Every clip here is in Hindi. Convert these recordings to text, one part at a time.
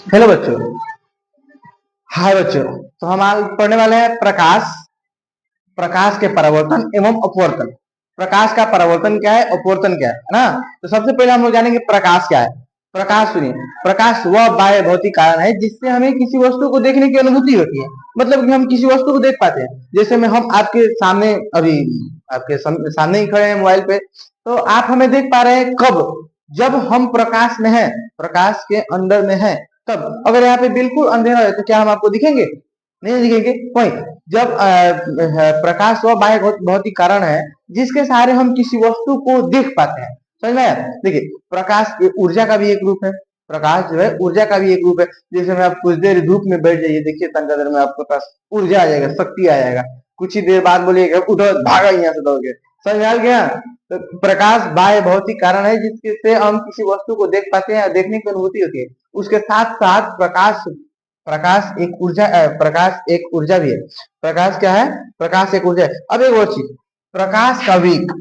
हेलो बच्चों। हाय बच्चों। तो हम आज पढ़ने वाले हैं प्रकाश प्रकाश के परावर्तन एवं अपवर्तन। प्रकाश का परावर्तन क्या है, अपवर्तन क्या है ना। तो सबसे पहले हम लोग जानेंगे प्रकाश क्या है। प्रकाश सुनिए, प्रकाश वह बाह्य भौतिक कारण है जिससे हमें किसी वस्तु को देखने की अनुभूति होती है। मतलब कि हम किसी वस्तु को देख पाते हैं। जैसे में हम आपके सामने अभी आपके सामने ही खड़े हैं मोबाइल पे, तो आप हमें देख पा रहे हैं कब, जब हम प्रकाश में हैं, प्रकाश के अंदर में हैं तब। अगर यहाँ पे बिल्कुल अंधेरा है तो क्या हम आपको दिखेंगे? नहीं दिखेंगे। वही जब प्रकाश वह बाह्य भौतिक कारण है जिसके सहारे हम किसी वस्तु को देख पाते हैं। समझ में आया? देखिए, प्रकाश ऊर्जा का भी एक रूप है। प्रकाश जो है ऊर्जा का भी एक रूप है। जैसे में आप कुछ देर धूप में बैठ जाइए, देखिए तंगा देर में आपके पास ऊर्जा आ जाएगा, शक्ति आ जाएगा। कुछ ही देर बाद बोलिएगा उठो भागा यहाँ से दौड़ के। समझ में आ गया? तो प्रकाश बाह्य भौतिक कारण है जिसके से हम किसी वस्तु को देख पाते हैं, देखने की अनुभूति होती है। उसके साथ साथ प्रकाश प्रकाश एक ऊर्जा भी है। प्रकाश क्या है? प्रकाश एक ऊर्जा है। अब एक और चीज, प्रकाश का वेग,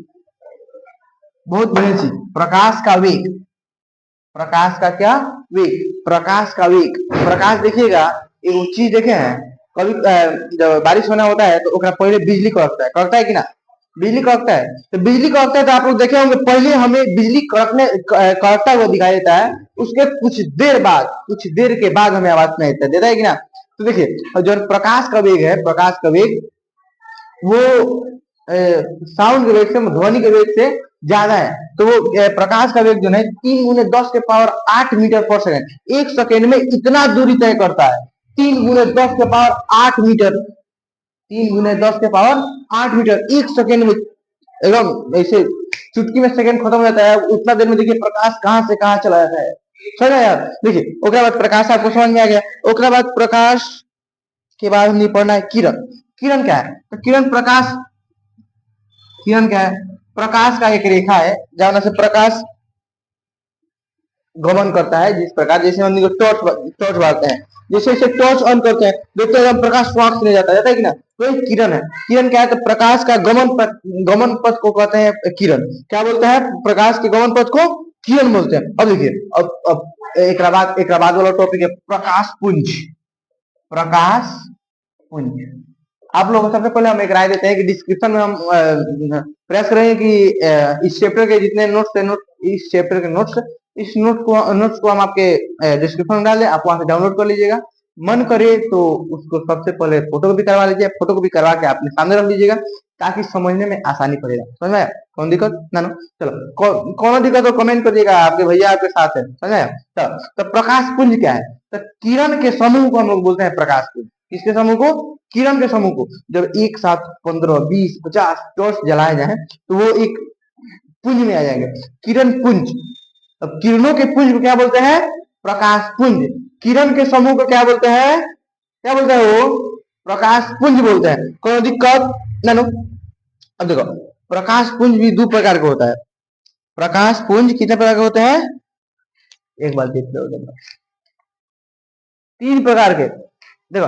बहुत बढ़िया चीज, प्रकाश का वेग। प्रकाश का क्या वेग? प्रकाश का वेग। प्रकाश देखिएगा, एक चीज देखे हैं कभी जब बारिश होना होता है तो ओकरा पहले बिजली कड़कता है कि ना? बिजली कड़कता है। तो बिजली कड़कता है तो आप लोग देखे होंगे पहले हमें बिजली कड़कता हुआ दिखाई देता है। उसके कुछ देर के बाद हमें आवाज सुनाई देता है कि ना? तो देखिए, जो प्रकाश का वेग है, प्रकाश का वेग वो साउंड के वेग से, ध्वनि के वेग से ज्यादा है। तो वो प्रकाश का वेग जो है 3 × 10⁻⁸ एक सेकेंड में इतना दूरी तय करता है। 3 × 10⁸ एक सेकेंड में, एकदम ऐसे चुटकी में सेकेंड खत्म हो जाता है। उतना देर में देखिए प्रकाश कहां से कहां चला जाता है। समझ यार? देखिए, ओकरा बाद प्रकाश आपको समझ में आ गया। ओकरा बाद प्रकाश के बाद हमने पढ़ना है किरण। किरण क्या है? तो किरण क्या है? प्रकाश का एक रेखा है जहां से प्रकाश गमन करता है। जिस प्रकार जैसे हम टॉर्च बारते हैं, जैसे जैसे टॉर्च ऑन करते हैं देखते हैं प्रकाश श्वास में जाता है कि ना? तो एक किरण है। किरण क्या है? तो प्रकाश का गमन पथ को कहते हैं किरण। क्या बोलते हैं? प्रकाश के गमन पथ को किरण बोलते हैं। अब देखिए, अब एक बाद वाला टॉपिक है प्रकाश पुंज। प्रकाश पुंज। आप लोगों को सबसे पहले हम एक राय देते हैं कि डिस्क्रिप्शन में हम प्रयास करेंगे कि इस चैप्टर के जितने नोट्स है, इस चैप्टर के नोट्स को हम आपके डिस्क्रिप्शन में डाल दें। आप वहां से डाउनलोड कर लीजिएगा। मन करे तो उसको सबसे पहले फोटो भी करवा लीजिए। फोटो को भी करवा के अपने सामने रख लीजिएगा ताकि समझने में आसानी पड़ेगा। समझ में आया? कौन दिक्कत ना? चलो, कौन दिक्कत हो कमेंट कर दिएगा, आपके भैया आपके साथ है। समझ आया? तो प्रकाश पुंज क्या है? तो किरण के समूह को हम लोग बोलते हैं प्रकाश पुंज। किसके समूह को? किरण के समूह को। जब एक साथ 15, 20, 50 टॉर्च जलाए जाए तो वो एक पुंज में आ जाएंगे, किरण पुंज। अब किरणों के पुंज को क्या बोलते हैं? प्रकाश पुंज। किरण के समूह को क्या बोलते हैं? क्या बोलते हैं वो? प्रकाश पुंज बोलते हैं। कोई दिक्कत नानो? अब देखो, प्रकाश पुंज भी दो प्रकार का होता है। प्रकाश पुंज कितने प्रकार के होते हैं? एक बार देख लो, 3 प्रकार के। देखो,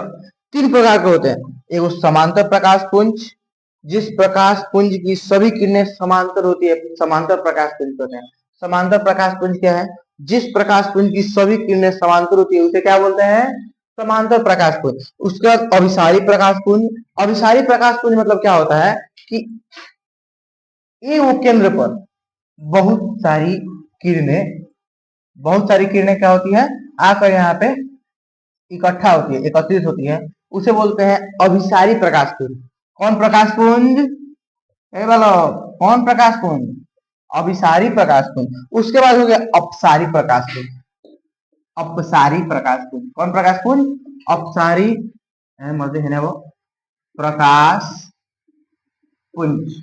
3 प्रकार के होते हैं। एक समांतर प्रकाश पुंज, जिस प्रकाश पुंज की सभी किरणें समांतर होती है, समांतर प्रकाश पुंज होते हैं। समांतर प्रकाश पुंज क्या है? जिस प्रकाश पुंज की सभी किरणें समांतर होती है उसे क्या बोलते हैं? समांतर प्रकाश पुंज। उसके बाद अभिसारी प्रकाश पुंज। अभिसारी प्रकाश पुंज मतलब क्या होता है कि ये वो केंद्र पर बहुत सारी किरणें क्या होती है, आकर यहाँ पे इकट्ठा होती है, एकत्रित होती है। उसे बोलते हैं अभिसारी प्रकाश पुंज। कौन प्रकाश पुंज? बोलो, कौन प्रकाश पुंज? अभिसारी प्रकाश पुंज। उसके बाद हो गया अपसारी प्रकाश पुंज। अपसारी प्रकाश पुंज। कौन प्रकाश पुंज? अपसारी मजे है ना वो प्रकाश पुंज।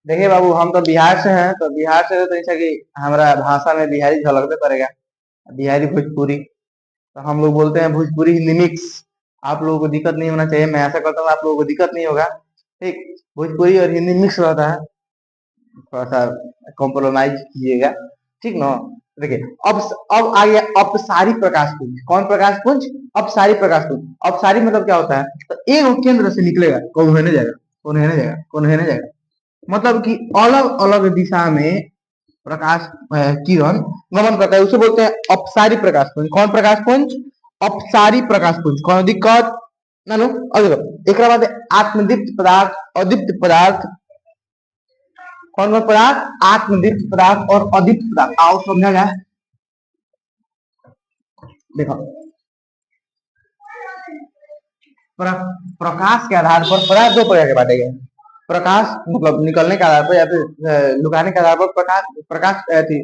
देखिए बाबू, हम तो बिहार से हैं, तो बिहार से तो ऐसा कि हमारा भाषा में बिहारी झलकते पड़ेगा, बिहारी भोजपुरी। तो हम लोग बोलते हैं भोजपुरी हिंदी मिक्स। आप लोगों को दिक्कत नहीं होना चाहिए, मैं ऐसा करता हूँ आप लोगों को दिक्कत नहीं होगा। ठीक, भोजपुरी और हिंदी मिक्स रहता है, थोड़ा सा कॉम्प्रोमाइज कीजिएगा, ठीक ना? देखिए, अब आ गया अपसारी प्रकाश पुंज। कौन प्रकाश पुंज? अपसारी प्रकाश पुंज। अपसारी मतलब क्या होता है? तो एक केंद्र से निकलेगा, कौन है ना जाएगा, मतलब कि अलग अलग दिशा में प्रकाश किरण गमन करता है उसे बोलते हैं अपसारी प्रकाश पुंज। कौन प्रकाश पुंज? अपसारी प्रकाश पुंज। कौन दिक्कत ना लो। अब देखो एक बाद आत्मदीप्त पदार्थ, अदीप्त पदार्थ। कौन कौन पदार्थ? आत्मदीप्त पदार्थ और अदीप्त पदार्थ। आओ समझा जाए। देखो प्रकाश के आधार पर पदार्थ दो प्रकार के बांटे गए। प्रकाश मतलब निकलने के आधार पर या फिर लुकाने के आधार पर प्रकाश प्रकाश थी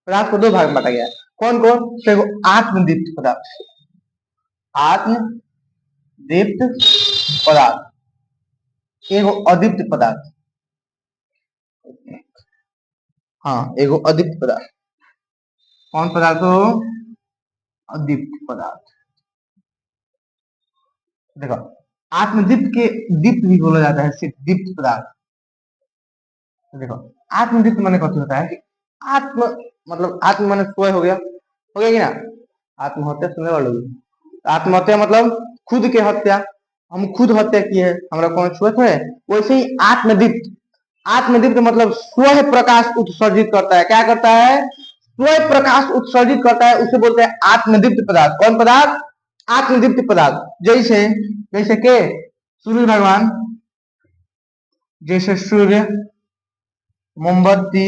पदार्थ को दो भाग में बांटा गया। कौन कौन? देखो आत्मदीप्त पदार्थ, आत्मदीप्त पदार्थ, एगो अदीप्त पदार्थ। हाँ एगो अदीप्त पदार्थ। कौन पदार्थ हो? अदीप्त पदार्थ। देखो आत्मदीप्त के दीप्त भी बोला जाता है, सिर्फ दीप्त पदार्थ। देखो आत्मदीप्त माने कथी होता है कि आत्म मतलब आत्म माने स्वयं हो गया कि ना? आत्महत्या सुनने वालों आत्महत्या मतलब खुद के हत्या। हम खुद हत्या किए हैं, हमारा कौन छुअत है? वैसे ही आत्मदीप्त, आत्मदीप्त मतलब स्वयं प्रकाश उत्सर्जित करता है। क्या करता है? स्वयं प्रकाश उत्सर्जित करता है, उसे बोलते हैं आत्मदीप्त पदार्थ। कौन पदार्थ? आत्मदीप्त पदार्थ। जैसे जैसे के सूर्य भगवान, जैसे सूर्य, मोमबत्ती,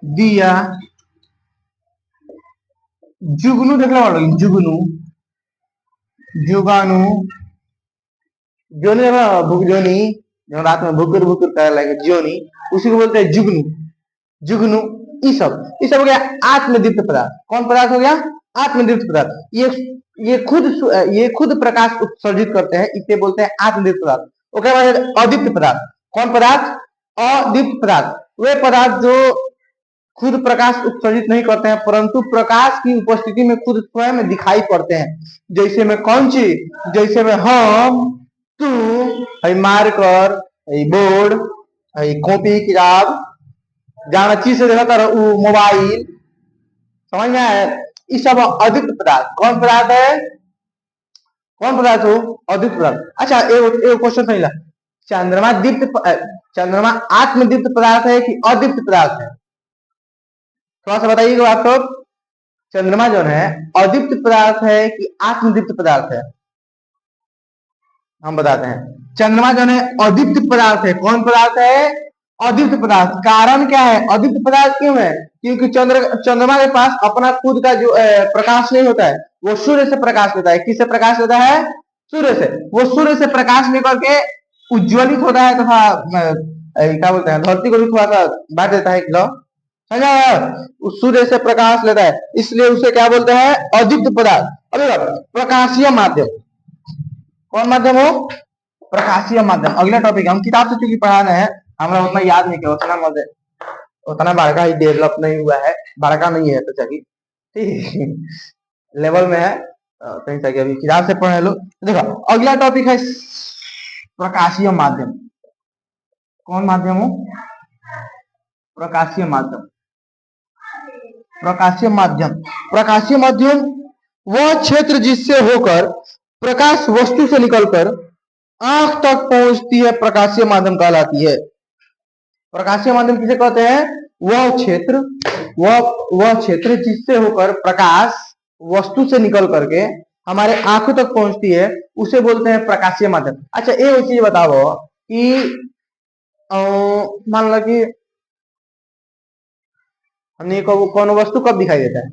दिया, जुगनू देख लो, जुगनू, जुगानू, जोनी जोनी जो रात में भुकुर भुकुर कर लगे जोनी, उसी को बोलते हैं जुगनू। जुगनू ये सब हो गया आत्मदीप्त पदार्थ। कौन पदार्थ हो गया? आत्मदीप्त पदार्थ। ये खुद प्रकाश उत्सर्जित करते हैं, इसे बोलते हैं आत्मदीप्त पदार्थ। ओके बाद अदीप्त पदार्थ। कौन पदार्थ? अदीप्त पदार्थ। वे पदार्थ जो खुद प्रकाश उत्सर्जित नहीं करते हैं परंतु प्रकाश की उपस्थिति में खुद स्वयं दिखाई पड़ते हैं। जैसे में कौन चीज? जैसे में हम, तू, मार्कर, बोर्ड, कॉपी, किताब, जहाँ चीज से देखा था मोबाइल, समझ में आया? ये सब अदीप्त पदार्थ। कौन पदार्थ है? कौन पदार्थ हो? अदीप्त पदार्थ। अच्छा एक क्वेश्चन पहला, चंद्रमा दीप्त चंद्रमा आत्मदीप्त पदार्थ है कि अदीप्त पदार्थ है? थोड़ा सा बताइएगा आप लोग। चंद्रमा जो है अदीप्त पदार्थ है कि आत्मदीप्त पदार्थ है? हम बताते हैं। चंद्रमा जो है अदीप्त पदार्थ है। कौन पदार्थ है? अदीप्त पदार्थ। कारण क्या है? अदीप्त पदार्थ क्यों है? क्योंकि चंद्रमा के पास अपना खुद का जो प्रकाश नहीं होता है, वो सूर्य से प्रकाश लेता है। किससे प्रकाश लेता है? सूर्य से। वो सूर्य से प्रकाश लेकर के उज्ज्वलित होता है तथा क्या बोलते हैं, धरती को भी थोड़ा सा बांट देता है। समझा? उस सूर्य से प्रकाश लेता है, इसलिए उसे क्या बोलते हैं? अदीप्त पदार्थ। अब प्रकाशीय माध्यम। कौन माध्यम हो? प्रकाशीय माध्यम। अगला टॉपिक हम किताब से चूंकि पढ़ा रहे हैं, हमारा उतना याद नहीं किया, उतना बड़का ही डेवलप नहीं हुआ है, बड़का नहीं है तो चलिए ठीक लेवल में है, कहीं तक अभी किताब से पढ़े लो। देखो अगला टॉपिक है प्रकाशीय माध्यम। कौन माध्यम हो? प्रकाशीय माध्यम। प्रकाशीय माध्यम, प्रकाशीय माध्यम वह क्षेत्र जिससे होकर प्रकाश वस्तु से निकलकर आंख तक पहुंचती है, प्रकाशीय माध्यम कहलाती है। प्रकाशीय माध्यम किसे कहते हैं? वह क्षेत्र जिससे होकर प्रकाश वस्तु से निकल करके हमारे आंखों तक पहुंचती है, उसे बोलते हैं प्रकाशीय माध्यम। अच्छा एक चीज बताओ कि मान लो कि हमने कौन वस्तु कब दिखाई देता है?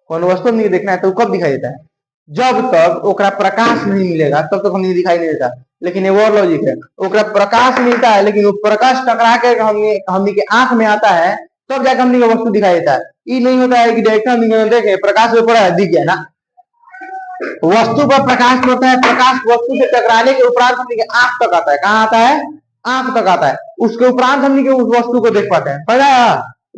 कौन वस्तु हमने देखना है तो कब दिखाई देता है? जब तक ओकरा प्रकाश नहीं मिलेगा तब तक हमने दिखाई नहीं देता। लेकिन ये वो लॉजिक है, ओकरा प्रकाश मिलता है लेकिन वो प्रकाश टकरा के हमने के आंख में आता है तब जाकर हमने को वस्तु दिखाई देता है। ये नहीं होता है कि डायरेक्ट हम देखे प्रकाश में पड़ा है दिख गया ना। वस्तु पर प्रकाश पड़ता है, प्रकाश वस्तु से टकराने के उपरांत हमने के आंख तक आता है। कहाँ आता है? आंख तक आता है। उसके उपरांत हमने के उस वस्तु को देख पाते हैं। पता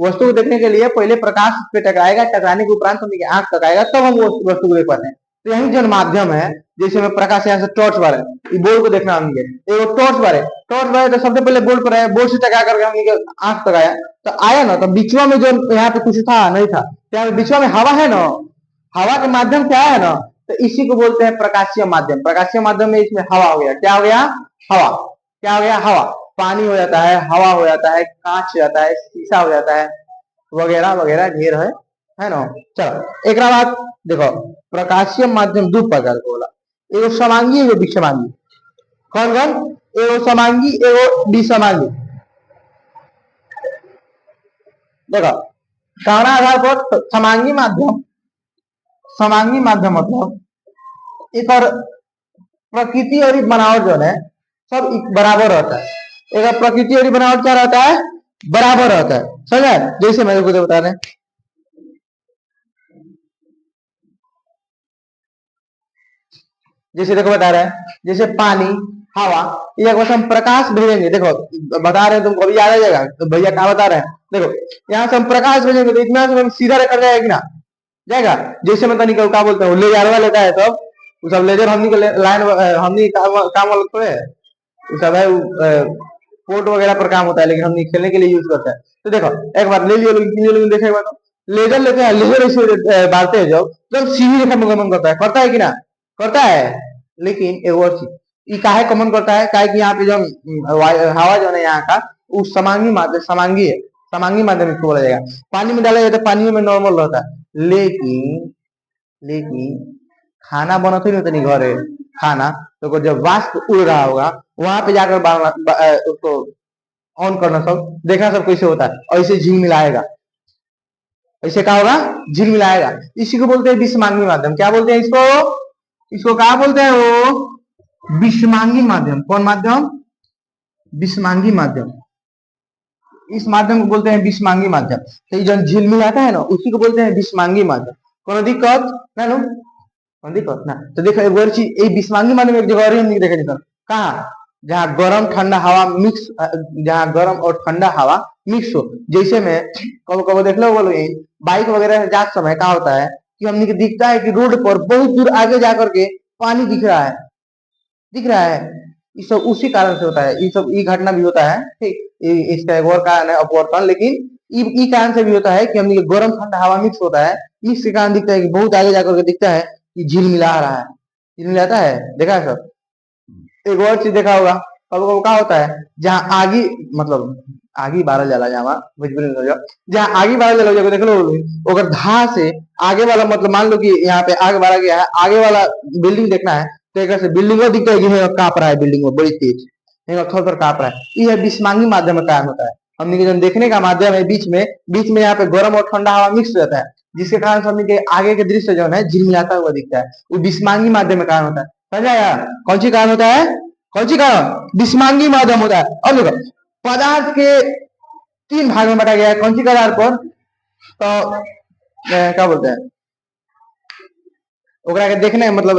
वस्तु को देखने के लिए पहले प्रकाश पे टकराएगा, टकराने के उपरांत हमने आंख तक आएगा, तब हम वस्तु को देख पाते हैं। तो यही जन माध्यम है। जैसे में प्रकाश यहाँ से टॉर्च बार है, बोर्ड को देखना हमने एक टॉर्च बार है, टॉर्च बार तो सबसे पहले बोर्ड पर आया, बोर्ड से टकरा करके हमने आंख तक आया, तो आया ना, तो बीचवा में जो यहाँ पे कुछ था नहीं था, तो बीचवा में हवा है ना, हवा के माध्यम से आया ना, तो इसी को बोलते हैं प्रकाशीय माध्यम। प्रकाशीय माध्यम में इसमें हवा हो गया। क्या हो गया? हवा। क्या हो गया? हवा। पानी हो जाता है, हवा हो जाता है, कांच हो जाता है, शीशा हो जाता है, वगैरह वगैरह ढेर है ना। चलो एक बात देखो, प्रकाशीय माध्यम दो प्रकार के होला, एगो समांगी एगो विषमांगी। कौन कौन? एगो समांगी एगो विषमांगी। देखो कौना आधार पर समांगी माध्यम मतलब एक और प्रकृति और बनावट जो है सब बराबर रहता है। एक प्रकृति और बनावट क्या रहता है? बराबर रहता है, समझा? जैसे मेरे को बता रहे हैं, जैसे देखो बता रहे हैं, जैसे पानी, हवा, ये बस हम प्रकाश भेजेंगे। देखो बता रहे हैं, तुमको अभी याद आ जाएगा तो भैया क्या बता रहे हैं। देखो यहाँ से हम प्रकाश भेजेंगे तो इतना से हम सीधा कर जाएगा कि ना जाएगा। जैसे मतलब निकल क्या बोलते हैं, लेजर वाला लेता है सब, वो सब लेजर हमनी के लाइन हमनी काम वाला थोड़े है, वो सब है पोर्ट वगैरह पर काम होता है, लेकिन हमनी खेलने के लिए यूज करते हैं। तो देखो एक बार ले लियो, लेकिन देखे तो लेजर लेते हैं, लेजर ऐसे बांटते हैं जब सीधी रेखा में गमन करता है कि ना करता है। लेकिन एक और चीज, ये काहे कमन करता है, काहे कि यहाँ पे जो हवा जो है यहाँ का वो समांगी माध्यम, समांगी है, समांगी माध्यम इसको बोला जाएगा। पानी में डाला जाता है, पानी में नॉर्मल रहता है, लेकिन लेकिन खाना बना तो नहीं होता नहीं घर है खाना, तो जब वाष्प उड़ रहा होगा वहां पे जाकर उसको ऑन करना, सब देखना सब कैसे होता है, ऐसे झिल मिलाएगा, ऐसे क्या होगा, झिल मिलाएगा। इसी को बोलते हैं विषमांगी माध्यम। क्या बोलते हैं इसको? इसको क्या बोलते हैं? वो विषमांगी माध्यम। कौन माध्यम? विषमांगी माध्यम। इस माध्यम को बोलते हैं विषमांगी माध्यम। तो ये जो झिल मिलाता है ना, उसी को बोलते हैं विषमांगी माध्यम। कोनो दिक्कत ना नो? कोई दिक्कत ना? तो देखो एक और चीज, ये विषमांगी माध्यम एक जगह और ही नहीं देखा जाता, कहाँ? जहाँ गर्म ठंडा हवा मिक्स, जहाँ गर्म और ठंडा हवा मिक्स हो। जैसे में कब कब देख लो बोलो, बाइक वगैरह जाते समय क्या होता है कि हमने को दिखता है कि रोड पर बहुत दूर आगे जाकर के पानी दिख रहा है, दिख रहा है। ये सब उसी कारण से होता है, ये सब ये घटना भी होता है, ठीक। इसका एक और कारण है अपवर्तन, लेकिन ये कारण से भी होता है कि हमने गर्म ठंडा हवा मिक्स होता है, मिक्स के कारण दिखता है कि बहुत आगे जाकर के दिखता है कि झील मिला रहा है, झील मिलाता है, देखा है सब। एक और चीज देखा होगा, कब कब क्या होता है, जहाँ आगी मतलब आगी बारह जला जावा भोजपुरी में समझो, जहाँ आगी बारह जला जाएगा देख लो, अगर धा से आगे वाला मतलब मान लो कि यहाँ पे आग बारह गया है, आगे वाला बिल्डिंग देखना है, तो एक से बिल्डिंग में दिखता है कि कांप रहा है, बिल्डिंग में बड़ी तेज थोड़ा थोड़ा कांप रहा है। ये विषमांगी माध्यम में कारण होता है। हमने के जो देखने का माध्यम है बीच में यहाँ पे गर्म और ठंडा हवा मिक्स रहता है, जिसके कारण हमने के आगे के दृश्य जो है झिलमिलाता हुआ दिखता है, वो विषमांगी माध्यम में कारण होता है। समझा यार? कौन सी कारण होता है? कौन सी कारण? विषमांगी माध्यम होता है। और देखो पदार्थ के तीन भाग में बांटा गया है, कौन सी के आधार पर? तो क्या बोलते हैं ओकरा के देखने मतलब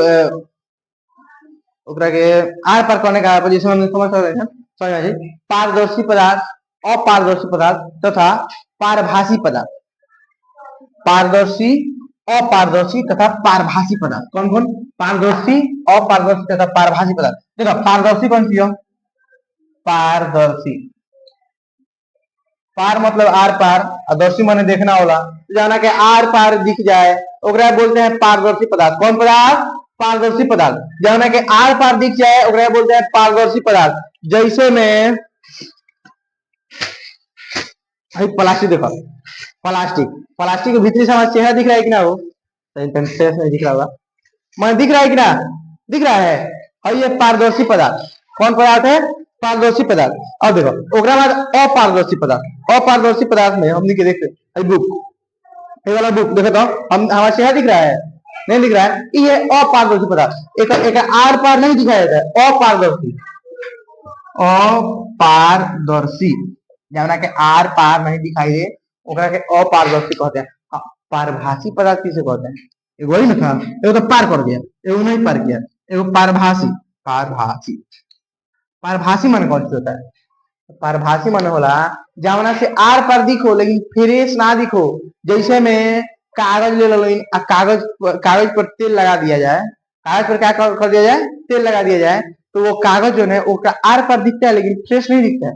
ओकरा के आर पार करने का, जैसे हम समझ सकते हैं, समझ पारदर्शी पदार्थ, अपारदर्शी पदार्थ तथा पारभासी पदार्थ। पारदर्शी, अपारदर्शी तथा पारभासी पदार्थ। कौन कौन? पारदर्शी, अपारदर्शी तथा पारभासी पदार्थ। देखो पारदर्शी कौन सी हो? पारदर्शी, पार मतलब आर पार, और दर्शी माने देखना होला, जाना के आर पार दिख जाए ओकरा बोलते हैं पारदर्शी पदार्थ। कौन पदार्थ? पारदर्शी पदार्थ। जाना के आर पार दिख जाए ओकरा बोलते हैं पारदर्शी पदार्थ। जैसे में प्लास्टिक देखो, प्लास्टिक, प्लास्टिक के भीतरी से हमारा चेहरा दिख रहा है कि ना? वो नहीं दिख रहा होगा, मैं दिख रहा है कि ना? दिख रहा है। और ये पारदर्शी पदार्थ। कौन पदार्थ है? पारदर्शी पदार्थ। अब देखो ओकरा बाद अपारदर्शी पदार्थ। अपारदर्शी पदार्थ में हमने के देखते बुक, ये वाला बुक देखो तो हम हमारा चेहरा दिख रहा है? नहीं दिख रहा है। ये अपारदर्शी पदार्थ, एक आर पार नहीं दिखाया जाता है, अपारदर्शी, अपारदर्शी, जमुना के आर पार नहीं दिखाई दे ओकरा के अपारदर्शी कहते हैं। पारभासी पदार्थ किसे कहते हैं? एगो वही ना था, एगो तो पार कर गया, एगो नहीं पार किया, एगो पारभासी। पारभासी, पारभासी मन कौन सी होता है? पारभासी मन होला जमुना से आर पार दिखो लेकिन फ्रेश ना दिखो। जैसे में कागज ले लो, कागज कागज पर तेल लगा दिया जाए, कागज पर क्या कर दिया जाए? तेल लगा दिया जाए, तो वो कागज जो है वो आर पार दिखता है लेकिन फ्रेश नहीं दिखता है।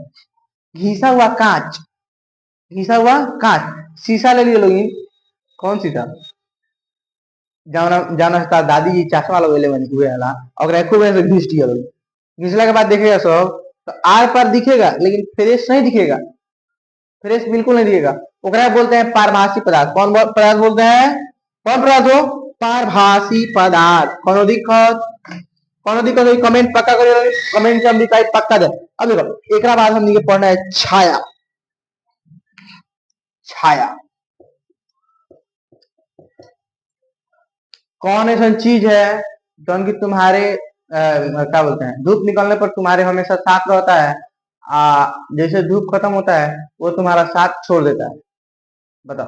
घिसा हुआ कांच, घिसा हुआ कांच, शीशा ले लियो लोगी, कौन शीशा? जाना जाना था दादी जी चश्मा लगेले बनी हुए वाला, और खूब ऐसे घिस दिया लोग, घिसला के बाद देखेगा सब तो आर पार दिखेगा लेकिन फ्रेश नहीं दिखेगा, फ्रेश बिल्कुल नहीं दिखेगा। ओकरा बोलते हैं पारभासी पदार्थ। कौन पदार्थ बोलते हैं? कौन पदार्थ हो? पारभासी पदार्थ। कौन दिक्कत? कौन दिक्कत हुई? कमेंट पक्का करिए, कमेंट से हम दिखाई पक्का दे। अब देखो एक बाद हम पढ़ना है छाया। छाया कौन ऐसा चीज है जो कि तुम्हारे क्या बोलते हैं, धूप निकलने पर तुम्हारे हमेशा साथ रहता है, जैसे धूप खत्म होता है वो तुम्हारा साथ छोड़ देता है? बताओ।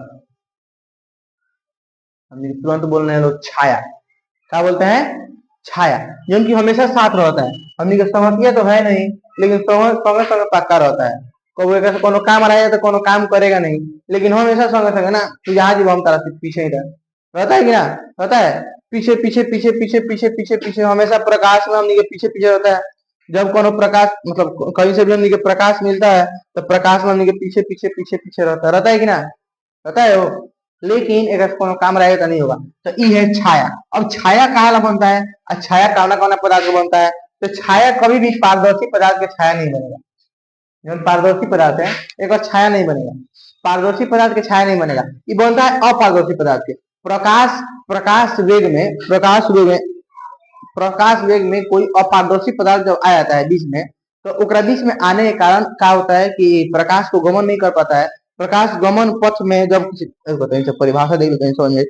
हम तुरंत बोल रहे हैं लोग छाया। क्या बोलते हैं? छाया, जो कि हमेशा साथ रहता है। हमने समझिए तो है नहीं, लेकिन संगे संगे पक्का रहता है। कोनो काम रहा तो कोनो काम करेगा नहीं, लेकिन हमेशा संगे संगे ना, तू जहाँ जीव हम तारा पीछे ही रहता है कि ना? रहता है पीछे पीछे पीछे पीछे पीछे पीछे पीछे, हमेशा प्रकाश में हमने के पीछे पीछे रहता है। जब कोनो प्रकाश मतलब कहीं से भी हमने के प्रकाश मिलता है तो प्रकाश में हमने के पीछे पीछे पीछे पीछे रहता है कि ना? रहता है वो। लेकिन अगर कोनो काम रहेगा तो नहीं होगा। तो ये है छाया। अब छाया कहाँ बनता है और छाया कौन कौन पदार्थ को बनता है? तो छाया कभी भी पारदर्शी पदार्थ के छाया नहीं बनेगा। जो पारदर्शी पदार्थ है एक बार छाया नहीं बनेगा, पारदर्शी पदार्थ के छाया नहीं बनेगा। ये बनता है अपारदर्शी पदार्थ के। प्रकाश प्रकाश वेग में कोई अपारदर्शी पदार्थ जब आ जाता है बीच में, तो ओकरा बीच में आने के कारण क्या होता है कि प्रकाश को गमन नहीं कर पाता है। प्रकाश गमन पथ में जब परिभाषा देख लेते हैं समझ।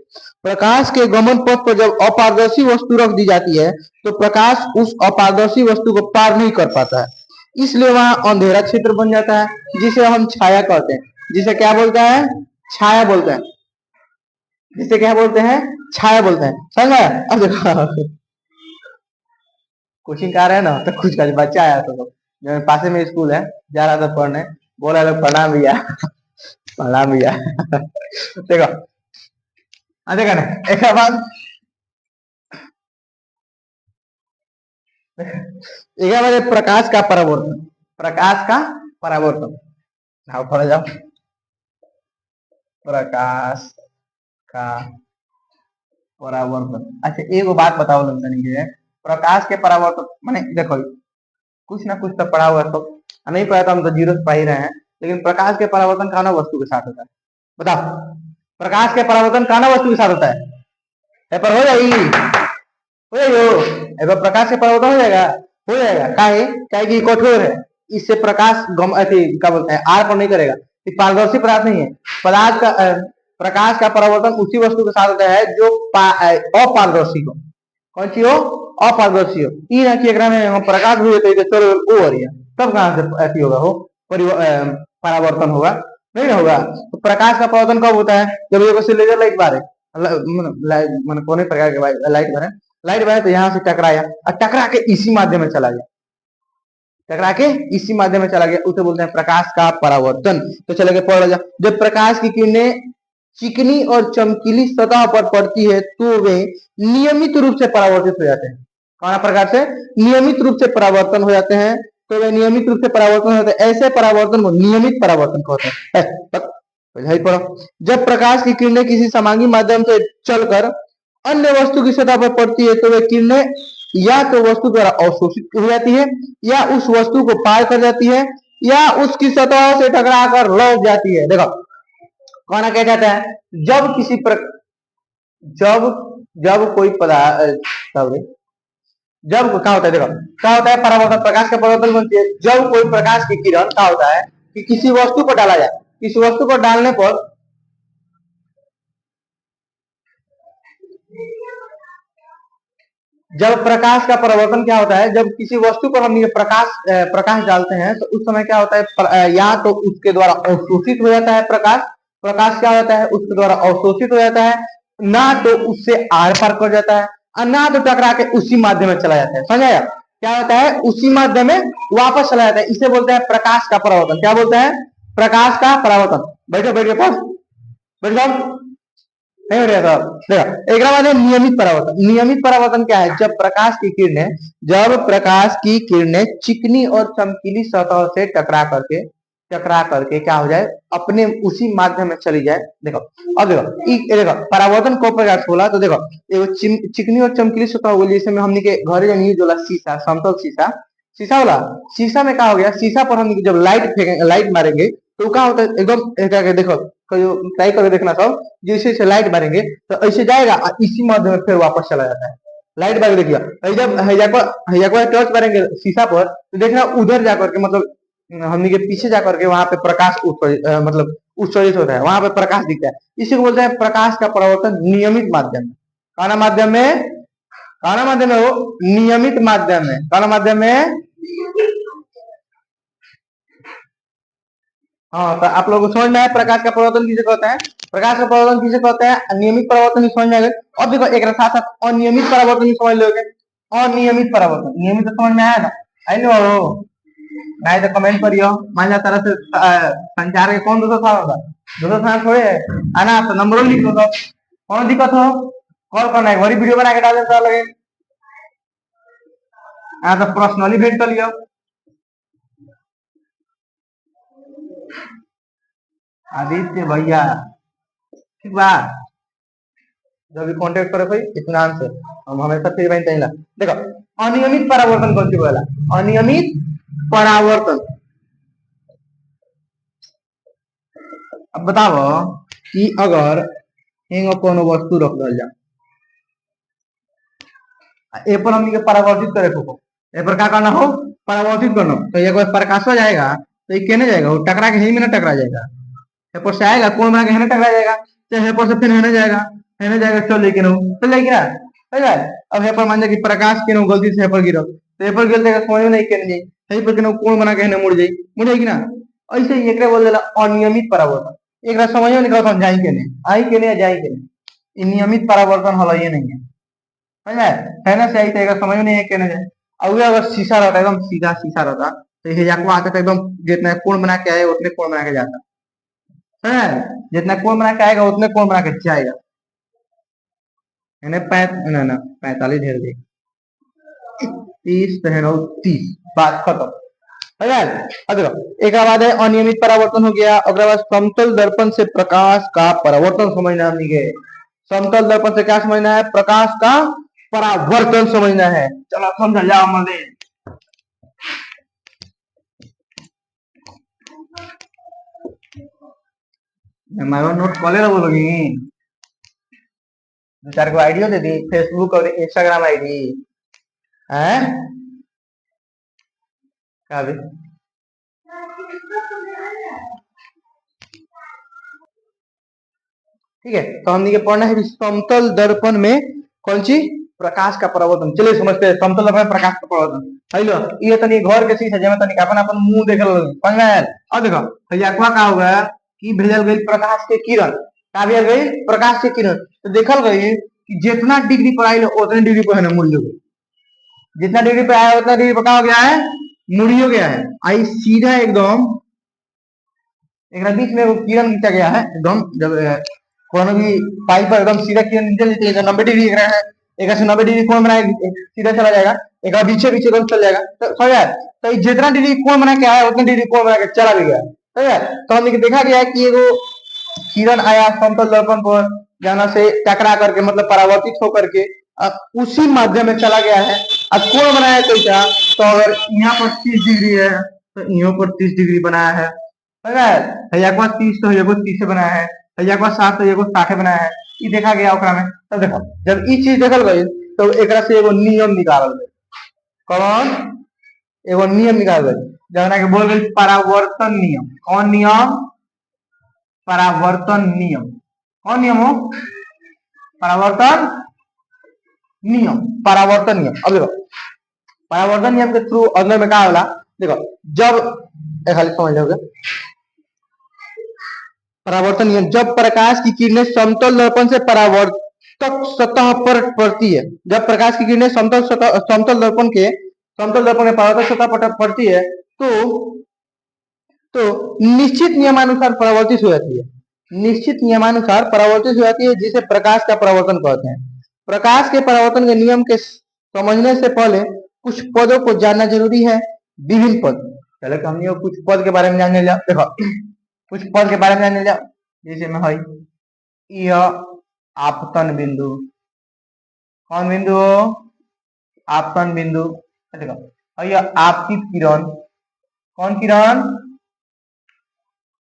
प्रकाश के गमन पथ पर जब अपारदर्शी वस्तु रख दी जाती है तो प्रकाश उस अपारदर्शी वस्तु को पार नहीं कर पाता है, इसलिए वहां अंधेरा क्षेत्र बन जाता है, जिसे हम छाया कहते हैं। जिसे क्या बोलते हैं? छाया बोलते हैं। जिसे क्या बोलते हैं? छाया बोलते हैं। समझ में? अब देखो कोचिंग का रहे ना, तो कुछ का बच्चा आया था, तो जो पास में स्कूल है, जा रहा था पढ़ने, बोला लोग प्रणाम भैया प्रणाम भैया देखो देखा ना एक बात, एक प्रकाश का परावर्तन। प्रकाश का परावर्तन, हाँ पढ़ जाओ। प्रकाश का परावर्तन। अच्छा एक बात बताओ लोग, प्रकाश के परावर्तन माने देखो कुछ ना कुछ तो पढ़ा हुआ तो नहीं पढ़ा तो हम तो जीरो से पढ़ ही रहे हैं। लेकिन प्रकाश के परावर्तन कौन वस्तु के साथ होता है? बताओ। प्रकाश के परावर्तन कौन वस्तु के साथ होता है? पेपर हो जाएगी, हो जाएगी। एक प्रकाश के परावर्तन हो जाएगा, हो जाएगा। काहे? काहे कि कठोर है, इससे प्रकाश गम क्या बोलते हैं आर पर नहीं करेगा। पारदर्शी पदार्थ नहीं है। पदार्थ का प्रकाश का परावर्तन उसी वस्तु के साथ होता है जो अपारदर्शी हो। कौन सी हो? अपारदर्शी हो। ई ना कि एकरा में हम प्रकाश हुए तो चलो ओ अरिया, तब कहां से ऐसी होगा हो परावर्तन होगा? नहीं होगा। तो प्रकाश का परावर्तन कब होता है? जब एगो से लेजर लाइट बारे, मतलब कोने प्रकार के लाइट बारे, लाइट बारे तो यहाँ से टकराया और टकरा के इसी माध्यम में चला गया, टकरा के इसी माध्यम में चला गया, उसे बोलते हैं प्रकाश का परावर्तन। तो चले गए पढ़ जा। जब प्रकाश की किरणें चिकनी और चमकीली सतह पर पड़ती है तो वे नियमित रूप से परावर्तित हो जाते हैं। कौन प्रकार से? नियमित रूप से परावर्तन हो जाते हैं। तो वे नियमित रूप से परावर्तन होते हैं, ऐसे परावर्तन को नियमित परावर्तन कहते हैं। पढ़ो। जब प्रकाश की किरणें किसी समांगी माध्यम से चलकर अन्य वस्तु की सतह पर पड़ती है तो वे किरणें या तो वस्तु द्वारा अवशोषित हो जाती है, या उस वस्तु को पार कर जाती है, या उसकी सतह से टकरा कर लौट जाती है। देखो कौन क्या जाता है? जब किसी जब जब कोई पदार्थ जब क्या होता है? देखो क्या होता है परावर्तन, प्रकाश का परावर्तन बनती है जब कोई प्रकाश की किरण क्या होता है कि किसी वस्तु पर डाला जाए, किसी वस्तु पर डालने पर जब प्रकाश का परावर्तन क्या होता है, जब किसी वस्तु पर हम प्रकाश डालते हैं तो उस समय क्या होता है, या तो उसके द्वारा अवशोषित हो जाता है प्रकाश, प्रकाश क्या होता है उसके द्वारा अवशोषित हो जाता है, ना तो उससे आर पार कर जाता है और ना तो टकरा के उसी माध्यम में चला जाता है। समझाया? क्या होता है? उसी माध्यम में वापस चला जाता है, इसे बोलते हैं प्रकाश का परावर्तन। क्या बोलते हैं? प्रकाश का परावर्तन। बैठो बैठ के बैठ जाओ, नहीं हो रहा साहब। देखो एक बाद नियमित परावर्तन। नियमित परावर्तन क्या है? जब प्रकाश की किरणें चिकनी और चमकीली सतह से टकरा करके क्या हो जाए, अपने उसी माध्यम में चली जाए। देखो अब देखो परावर्तन को प्रकार बोला तो देखो चिकनी और चमकीली सतह हो गई, जैसे में हमने के घर शीशा, समतल शीशा, शीशा वाला, शीशा में क्या हो गया, शीशा पर हम जब लाइट फेंकेंगे, लाइट मारेंगे तो क्या होता है, एकदम करके देखो, ट्राई करके देखना सब, जैसे से लाइट मारेंगे तो ऐसे जाएगा और इसी माध्यम में फिर वापस चला जाता है। लाइट मार देखिए, जब हैजा को टॉर्च मारेंगे शीशा पर तो देखना उधर जाकर के मतलब हमने के पीछे जाकर के वहां पे प्रकाश मतलब उत्सर्जित होता है, वहां पे प्रकाश दिखता है। इसी को बोलते हैं प्रकाश का परावर्तन नियमित माध्यम में। काना माध्यम में, काना माध्यम में, वो नियमित माध्यम में, काना माध्यम में। हाँ, तो आप लोग को समझ में आया प्रकाश का परिवर्तन किसे कहते हैं, प्रकाश का परिवर्तन किसे कहते हैं, नियमित परिवर्तन ही समझ में आ गए। अब देखो एक साथ साथ अनियमित परिवर्तन ही समझ लोगे, अनियमित परिवर्तन, नियमित तो समझ में आया ना, आई नो, नहीं तो कमेंट करियो। मान जा तरह से संचार के कौन दूसरा था होगा, दूसरा था थोड़े है आना, तो नंबरों लिख दो, तो कौन दिक्कत हो, कॉल करना है, वही वीडियो बना के डाल देता लगे, तो पर्सनली भेज कर लियो। आदित्य भैया, ठीक बा, जब भी कांटेक्ट करे भाई इत्मीनान से, हम हमेशा फ्री बहन चाहिए। देखो अनियमित परावर्तन कौन सी बोला, अनियमित परावर्तन। अब बताओ कि अगर एगो कोनो वस्तु रख दल जा, ए पर हमनी के परावर्तित करे को, ए पर क्या करना हो, परावर्तित करना, तो ये कोई प्रकाश जाएगा तो ये कहने जाएगा, वो टकरा के ही में ना टकरा जाएगा, ए पर से आएगा कौन बना के है ना टकरा जाएगा, चाहे पर से फिर है ना जाएगा, है ना जाएगा, चल लेकिन चल जाएगी ना, है ना। अब हे पर मान जा कि प्रकाश के गलती से हे पर गिरो, तो हे पर गिर जाएगा, समझ में नहीं कहने जाई, सही पर के कौन बना के है ना मुड़ जाई, मुड़ जाएगी ना। ऐसे ही एकरा बोल देला अनियमित परावर्तन, एकरा समझ में नहीं कहत हम जाई के नहीं, आई के नहीं जाई के नहीं, नियमित परावर्तन हला ये नहीं है, समझ में है ना, सही तरीका समझ में नहीं है कहने जाए। अब अगर शीशा रहता एकदम सीधा शीशा रहता तो ये जाको आता था एकदम, जितना कोण बना के आए उतने कोण बना के जाता है, जितना कोण बना के आएगा उतने कोण बना के जाएगा, यानी ना ना 45 ढेर दे, 30 तो 30, बात खत्म है यार। देखो एक बाद है अनियमित परावर्तन हो गया, अगला बाद समतल दर्पण से प्रकाश का परावर्तन समझना हमनी के, समतल दर्पण से क्या समझना है, प्रकाश का परावर्तन समझना है, चलो समझ जाओ मजे। हमारा नोट कॉले रहो लोगी, दो चार को आईडियो दे दी, फेसबुक और इंस्टाग्राम आईडी है क्या भी, ठीक है। तो हमने के पढ़ना है समतल दर्पण में कौन सी, प्रकाश का परावर्तन। चलिए समझते हैं समतल दर्पण में प्रकाश का परावर्तन। हेलो ये तनी घर के शीशा जेमा तनी अपन अपन मुंह देखल समझ में आया। अब देखो भैया का होगा कि भेजल गई प्रकाश के किरण, का भेजल गई प्रकाश के किरण, तो देखल गई कि जितना डिग्री पर आई उतने डिग्री पर है ना मुड़ गई, जितना डिग्री पे आया उतना डिग्री पर क्या हो गया है, मुड़ी हो गया है, आई सीधा एकदम एक बीच में वो किरण खींचा गया है एकदम, जब कोनो भी पाइप पर एकदम सीधा किरण नीचे लेते हैं 90 डिग्री रहा है, एक से 90 डिग्री कोण बनाए सीधा चला जाएगा, एक पीछे पीछे एकदम चल जाएगा, तो यार तो जितना डिग्री कोण बना के आया उतना डिग्री कोण बना के चला भी गया, तो यार तो हमने देखा गया है कि एगो किरण आया समतल दर्पण पर, जहां से टकरा करके मतलब परावर्तित होकर के उसी माध्यम में चला गया है। अब कोण बनाया कैसा, तो अगर यहाँ पर 30 डिग्री है तो यहाँ पर 30 डिग्री बनाया है, भैया के पास 30 तो ये 30 बनाया है, भैया के पास 60 तो ये 60 बनाया है, ये देखा गया ओकरा में। तब देखो जब ई चीज देखल गई तो एकरा से एगो नियम निकालल गई, कौन, एगो नियम निकालल गई जवना के बोल गई परावर्तन नियम। कौन नियम, परावर्तन नियम, कौन नियम हो, परावर्तन नियम, परावर्तन नियम। अब देखो परावर्तन नियम के थ्रू अंदर में क्या होला, देखो जब खाली समझ लोगे, परावर्तन नियम, जब प्रकाश की किरणें समतल दर्पण से परावर्तक सतह पर पड़ती है, जब प्रकाश की किरणें समतल दर्पण के परावर्तक सतह पर पड़ती है तो निश्चित नियमानुसार परावर्तित हो जाती है, निश्चित नियमानुसार परावर्तित हो जाती है, जिसे प्रकाश का परावर्तन कहते हैं। प्रकाश के परावर्तन के नियम के समझने से पहले कुछ पदों को जानना जरूरी है। विभिन्न पद, पहले तो हमने कुछ पद के बारे में जानने लिया, देखो कुछ पद के बारे में जानने लिया, जैसे में है यह आपतन बिंदु, कौन बिंदु, आपतन बिंदु, देखो और यह आपतित किरण, कौन किरण,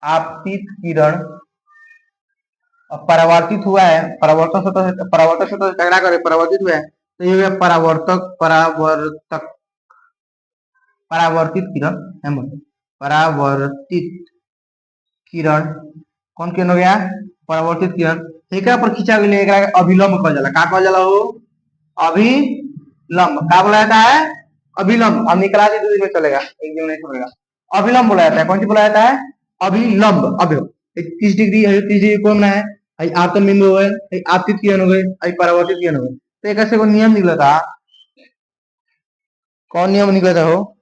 आपतित किरण परावर्तित हुआ है, परावर्तक सतह से टकरा कर परावर्तित हुआ है, तो ये परावर्तित किरण है। परावर्तित किरण कौन किरण हो गया, परावर्तित किरण। एकरा पर खींचा गया, एकरा अभिलंब कहल जाला। का कहल जाला हो, अभिलंब। का बोला जाता है, अभिलंब। अब निकला दी 2 दिन में चलेगा, 1 दिन नहीं चलेगा। अभिलंब बोला जाता है। कौन सी बोला जाता है, अभिलंब। अभिलंब 30 डिग्री है, 30 डिग्री कोण है, आपतन बिंदु हो गए, आपतित किरण हो गए, परावर्तित किरण हो गए। तो एक ऐसे को नियम निकला था। कौन नियम निकला था हो,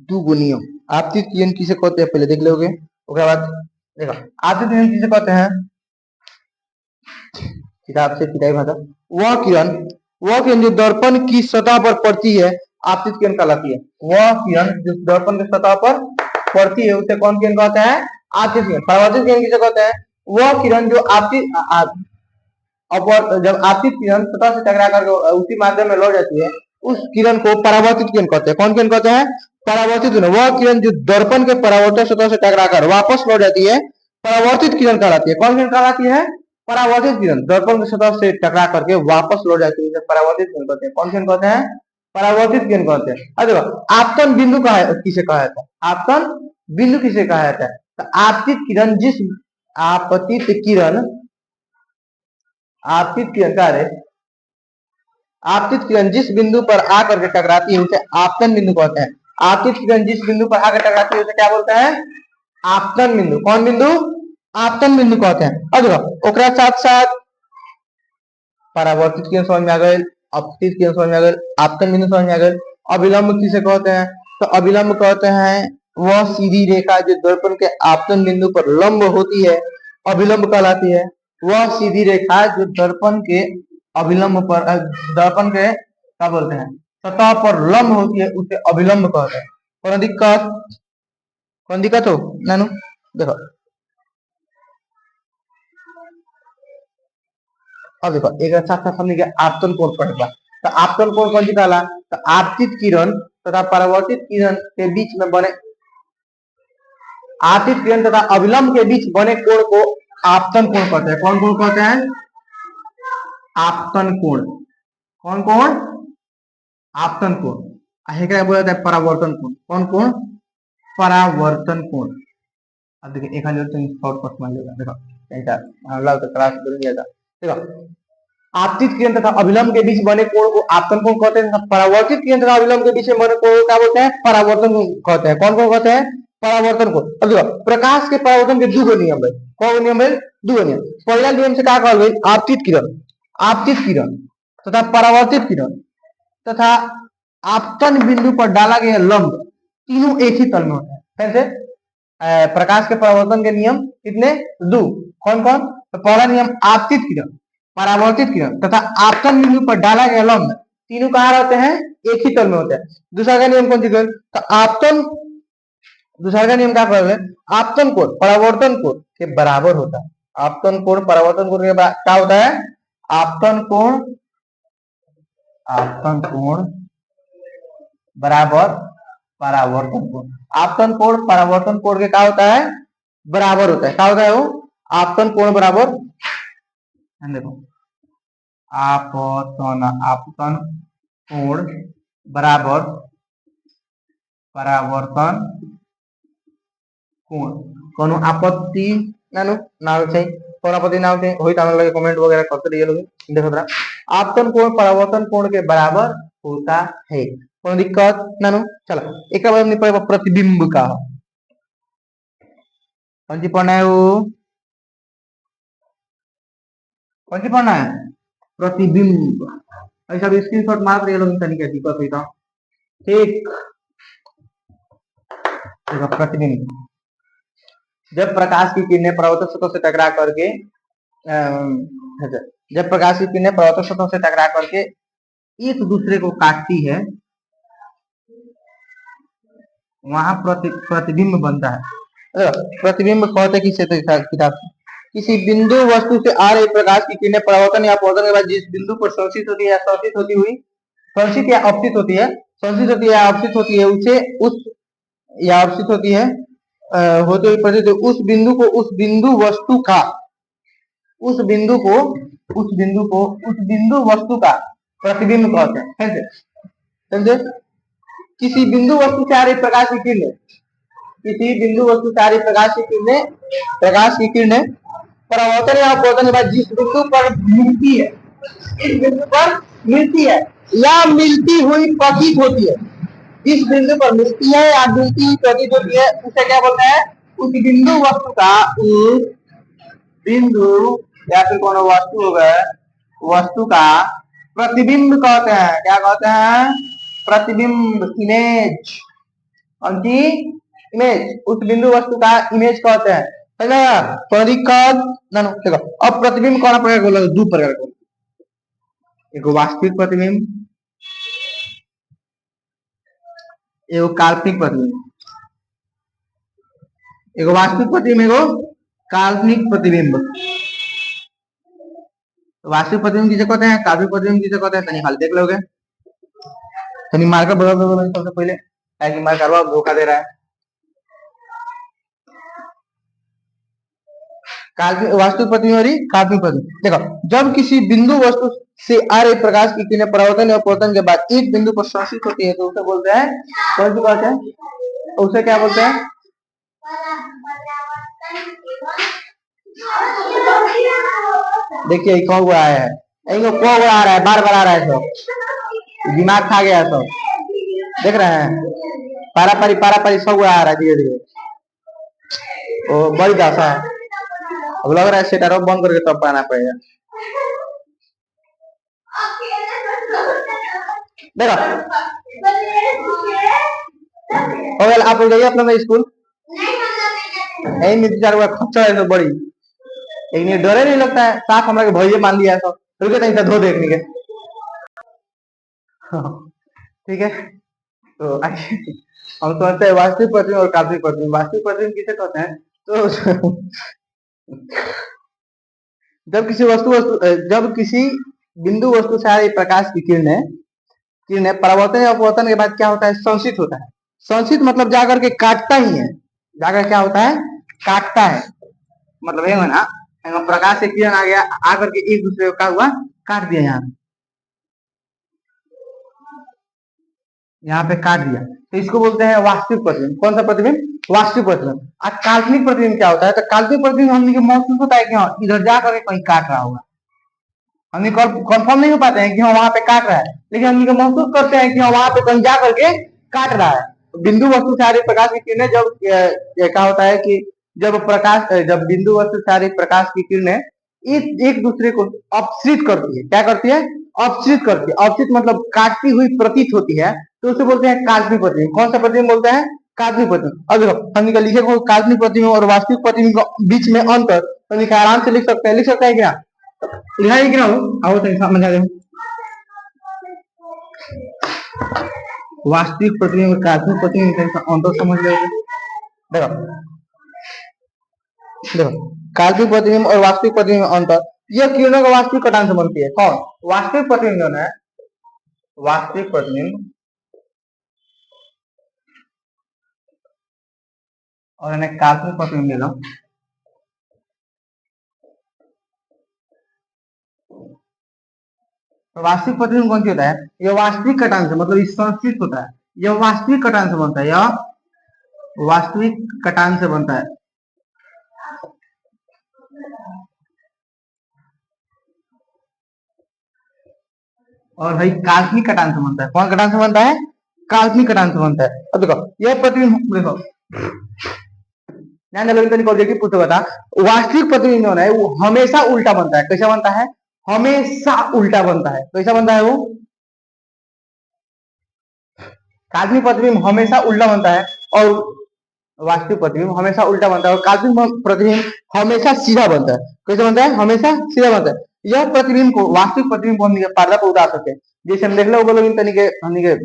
2 गो नियम। आपतित किरण किसे कहते हैं पहले देख लोगे, उसके बाद देखो आपतित किरण किसे कहते हैं। किताब से किताबी भाषा, वह किरण जो दर्पण की सतह पर पड़ती है आपतित किरण कहलाती है। वह किरण जो दर्पण की सतह पर पड़ती है उसे कौन किरण कहते हैं, आपतित किरण। परावर्तित किरण किसे कहते हैं, वह किरण जो जब आपतित किरण सतह से टकरा कर उसी माध्यम में लौट जाती है, उस किरण को परावर्तित किरण कहते हैं। कौन किरण कहते हैं, परावर्तित किरण। वह किरण जो दर्पण के परावर्तक सतह से टकरा कर वापस लौट जाती है, परावर्तित किरण कहलाती है। कौन किरण कहलाती है, परावर्तित किरण। दर्पण की सतह से टकरा करके वापस लौट जाती है, परावर्तित किरण कहते हैं। कौन किरण कहते हैं, परावर्तित किरण कहते हैं। अब देखो आपतन बिंदु किसे कहा जाता है, आपतन बिंदु किसे कहा जाता है। तो आपतित किरण आपतित किरण जिस बिंदु पर आकर के टकराती है उसे आपतन बिंदु कहते हैं। आपतित किरण जिस बिंदु पर आकर टकराती है उसे क्या बोलते हैं, आपतन बिंदु। कौन बिंदु, आपतन बिंदु कहते हैं। अब देखो ओकरा साथ साथ परावर्तित किरण समझ में आ गए, आपतित किरण समझ में आ गए, आपतन बिंदु समझ में आ गए। अभिलंब किसे कहते हैं, तो अभिलंब कहते हैं वह सीधी रेखा जो दर्पण के आपतन बिंदु पर लंब होती है, अभिलंब कहलाती है। वह सीधी रेखा जो दर्पण के अभिलंब पर, दर्पण के क्या बोलते हैं, सतह पर लंब होती है उसे अभिलंब कहते हैं। कौन दिक्कत हो नानू, देखो अब देखो एक साथ साथ हमने आपतन कोण पढ़ा। तो आपतन कोण कौन सी कहला, तो आपतित किरण तथा परावर्तित किरण के बीच में बने, आपतित किरण तथा अभिलंब के बीच बने कोण को आपतन कोण कहते हैं। कौन कोण कहते हैं, आपतन कोण। कौन कोण, आपतन कोण। क्या बोला जाता है, परावर्तन कोण। कौन कोण, परावर्तन कोण। अब देखिए एक शॉर्टकट मान लेगा, देखो ऐसा क्लास देखो आपतित किरण तथा अभिलंब के बीच बने कोण को आपतन कोण कहते हैं। परावर्तित किरण तथा अभिलंब के बीच में बने कोण को क्या बोलते हैं, परावर्तन कोण कहते हैं। कौन कोण कहते हैं, परावर्तन कोण। अब देखो प्रकाश के परावर्तन के 2 गो नियम है। कौन नियम है, 2 गो नियम। पहला नियम से क्या कहल गई, आपतित किरण तथा परावर्तित किरण तथा आपतन बिंदु पर डाला गया लंब तीनों एक ही तल में होता है। कैसे, प्रकाश के परावर्तन के नियम कितने, 2। कौन कौन, तो पहला नियम आपतित किरण, परावर्तित किरण तथा आपतन बिंदु पर डाला गया लंब तीनों कहाँ रहते हैं, एक ही तल में होते हैं। दूसरा का नियम कौन सी, तो दूसरा का नियम क्या कर रहे हैं, आपतन कोण परावर्तन कोण के बराबर होता है। आपतन कोण परावर्तन कोण के क्या होता है, आपतन कोण बराबर परावर्तन कोण। आपतन कोण परावर्तन कोण के क्या होता है, बराबर होता है। क्या होता है वो, आपतन कोण बराबर, देखो आपतन कोण बराबर परावर्तन कोण। कोनो आपत्ति नानु नाव छै, कोनो आपत्ति नाव छै होई त हमरा लगे कमेंट वगैरह करते रहिए लोग। देखो जरा आपतन कोण परावर्तन कोण के बराबर होता है। कोनो दिक्कत नानु, चलो एक बार हमने पढ़ा प्रतिबिंब का। कौन सी पढ़ना है वो, कौन सी पढ़ना है, प्रतिबिंब। ऐसा भी स्क्रीनशॉट मार रहे लोग, क्या दिक्कत हुई था, ठीक। देखो प्रतिबिंब, जब प्रकाश की किरणें परावर्तक सतह से टकरा करके जब प्रकाश की किरणें परावर्तक सतह से टकरा करके एक दूसरे को काटती है, वहां प्रतिबिंब बनता है। प्रतिबिंब कहते किसे, किताब से, किसी बिंदु वस्तु से आ रही प्रकाश की किरणें परावर्तन या अपवर्तन के बाद जिस बिंदु पर संचित होती है या संचित या अपतित होती है संचित होती है, आपसित होती है, उसे उस या आपसित होती है, होते हुए प्रतीत उस बिंदु को, उस बिंदु वस्तु का, उस बिंदु को, उस बिंदु को, उस बिंदु वस्तु का प्रतिबिंब कहते हैं। कैसे? समझे? किसी बिंदु वस्तु से आ रही प्रकाश की किरणें, किसी बिंदु वस्तु से आ रही प्रकाश की किरणें, प्रकाश की किरणें परावर्तन या अपवर्तन के बाद जिस बिंदु पर मिलती है, इस बिंदु पर मिलती है या मिलती हुई प्रतीत होती है, जिस बिंदु पर मिलती है या मिलती हुई प्रतीत होती है, उसे क्या बोलते हैं? उस बिंदु वस्तु का, उस बिंदु या फिर कौन वस्तु होगा, वस्तु का प्रतिबिंब कहते हैं। क्या कहते हैं? प्रतिबिंब, इमेज। कौन सी? इमेज। उस बिंदु वस्तु का इमेज कहते हैं, है ना? परिकल्प ना देखो, अब प्रतिबिंब कौन प्रकार बोला? दो प्रकार को, एक वास्तविक प्रतिबिंब, एक काल्पनिक प्रतिबिंब। एक वास्तविक प्रतिबिंब, एक काल्पनिक प्रतिबिंब। वास्तविक प्रतिबिंब किसे कहते हैं, काल्पनिक प्रतिबिंब किसे कहते हैं? तनी खाली देख लोगे, तनी मार्कर बदल सबसे पहले, ताकि मार्कर धोखा दे रहा है। वास्तविक प्रतिबिंब और काल्पनिक प्रतिबिंब। देखो, जब किसी बिंदु वस्तु से आ रही प्रकाश की किरणें परावर्तन या अपवर्तन के बाद एक बिंदु पर संश्लिष्ट होती है, तो उसे बोलते हैं, कौन सी बात है? उसे क्या बोलते हैं? देखिए कौन हुआ है, कौन आ रहा है, बार बार आ रहा है, सब दिमाग खा गया सब, देख रहे हैं? पारा पारी सब आ रहा है धीरे धीरे। ओ बड़ी दासा है, अब लग रहा है सेटर बंद करके तब पाना पड़ेगा। देखो, आप लोग जाइए अपना स्कूल, यही में चार खच्चर है, बड़ी एक डरे नहीं लगता है, साफ हमारे भैया मान लिया है सब, रुके नहीं धो देखने के। ठीक है, तो हम समझते हैं वास्तविक प्रतिबिंब और काल्पनिक प्रतिबिंब। वास्तविक प्रतिबिंब किसे कहते हैं? तो जब किसी बिंदु वस्तु से आ रही प्रकाश की किरणें, किरणें परावर्तन या अपवर्तन के बाद क्या होता है? संचित होता है। संचित मतलब जाकर के काटता ही है, जाकर क्या होता है? काटता है। मतलब ये ना, प्रकाश से किरण आ गया, आकर के एक दूसरे को क्या हुआ? काट दिया। यहाँ पे काट दिया, तो इसको बोलते हैं वास्तविक प्रतिबिंब। कौन सा प्रतिबिंब? वास्तविक प्रतिबिंब। आज काल्पनिक प्रतिबिंब क्या होता है? तो काल्पनिक प्रतिबिंब हम महसूस होता है कि हाँ इधर जा करके कहीं काट रहा होगा, हम कंफर्म नहीं हो पाते हैं कि हाँ वहां पे काट रहा है, लेकिन हम महसूस करते हैं कि हाँ वहां पे कहीं जा करके काट रहा है। बिंदु वस्तु से आ रही प्रकाश की किरणें जब क्या होता है कि जब बिंदु वस्तु से आ रही प्रकाश की किरणें एक दूसरे को अपसृत करती है। क्या करती है? अपसृत करती है। अपसृत मतलब काटती हुई प्रतीत होती है, तो उसे बोलते हैं काल्पनिक प्रतिबिंब। कौन सा प्रतिबिंब बोलते हैं? काल्पनिक प्रतिबिंब। अब देखो, हम लिखे को काल्पनिक प्रतिबिंब और वास्तविक प्रतिबिंब के बीच में अंतर तो आराम से लिख सकते हैं। लिख सकता है क्या? लिखाई क्या हो? आओ तो समझा दे। वास्तविक प्रतिबिंब और काल्पनिक प्रतिबिंब का अंतर समझ लो। देखो देखो, काल्पनिक प्रतिबिंब और वास्तविक प्रतिबिंब अंतर, यह किरणों का वास्तविक कटान से बनती है। कौन? वास्तविक प्रतिबिंब जो है, वास्तविक प्रतिबिंब और इन्हें काल्पनिक प्रतिबिंब ले लो। तो वास्तविक प्रतिबिंब कौन सी होता है? यह वास्तविक कटान से, मतलब संश्लिष्ट होता है। यह वास्तविक कटान से बनता है, यह वास्तविक कटान से बनता है। और भाई काल्पनिक कटान से बनता है। कौन कटान से बनता है? काल्पनिक कटान से बनता है। अब देखो, यह प्रतिबिंब देखो, पूछो बता, वास्तविक प्रतिबिंब जो है वो हमेशा उल्टा बनता है। कैसा बनता है? हमेशा उल्टा बनता है। कैसा बनता है वो? काल्पनिक प्रतिबिंब हमेशा उल्टा बनता है और वास्तविक प्रतिबिंब हमेशा उल्टा बनता है, और काल्पनिक प्रतिबिंब हमेशा सीधा बनता है। कैसे बनता है? हमेशा सीधा बनता है। यह प्रतिबिंब को, वास्तविक प्रतिबिंब को हम पर्दा पर उतार सकते हैं। जैसे हम देख लो बोलो तनिके